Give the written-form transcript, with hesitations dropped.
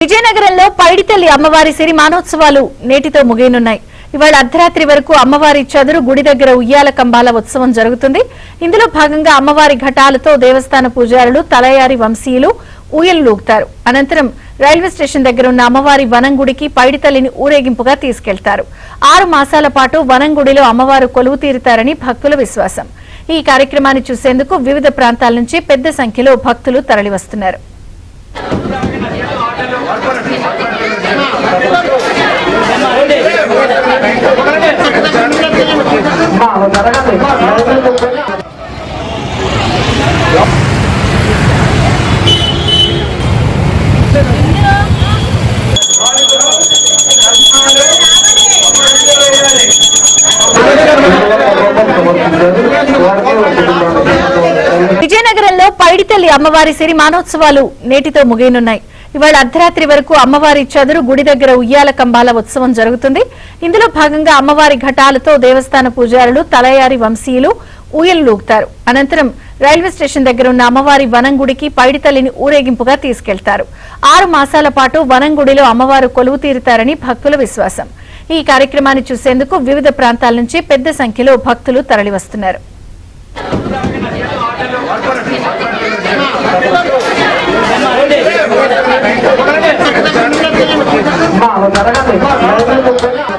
విజయనగరంలో పైడితల్లి అమ్మవారి సిరి మానోత్సవాలు నేటితో ముగియనున్నాయి. ఇవాళ అర్ధరాత్రి వరకు అమ్మవారి చదురు గుడి దగ్గర ఉయ్యాల కంబాల ఉత్సవం జరుగుతుంది. ఇందులో భాగంగా అమ్మవారి ఘటాలతో దేవస్థాన పూజారులు తలయారి వంశీయులు ఊయలూగుతారు. అనంతరం రైల్వే స్టేషన్ దగ్గర ఉన్న అమ్మవారి వనంగుడికి పైడితల్లిని ఊరేగింపుగా తీసుకెళ్తారు. 6 మాసాల పాటు వనంగుడిలో అమ్మవారు కొలువు తీరుతారని భక్తుల విశ్వాసం. ఈ కార్యక్రమాన్ని చూసేందుకు వివిధ ప్రాంతాల నుంచి పెద్ద సంఖ్యలో భక్తులు తరలివస్తున్నారు. విజయనగరంలో పైడితల్లి అమ్మవారి సిరి మానోత్సవాలు నేటితో ముగియనున్నాయి. ఇవాళ అర్ధరాత్రి వరకు అమ్మవారి చదురు గుడి దగ్గర ఉయ్యాల కంబాల ఉత్సవం జరుగుతుంది. ఇందులో భాగంగా అమ్మవారి ఘటాలతో దేవస్థాన పూజారులు తలయారి వంశీయులు ఊయలూగుతారు. అనంతరం రైల్వే స్టేషన్ దగ్గర ఉన్న అమ్మవారి వనంగుడికి పైడితల్లిని ఊరేగింపుగా తీసుకెళ్తారు. 6 మాసాల పాటు వనంగుడిలో అమ్మవారు కొలువు తీరుతారని భక్తుల విశ్వాసం. ఈ కార్యక్రమాన్ని చూసేందుకు వివిధ ప్రాంతాల నుంచి పెద్ద సంఖ్యలో భక్తులు తరలివస్తున్నారు. జరగాలి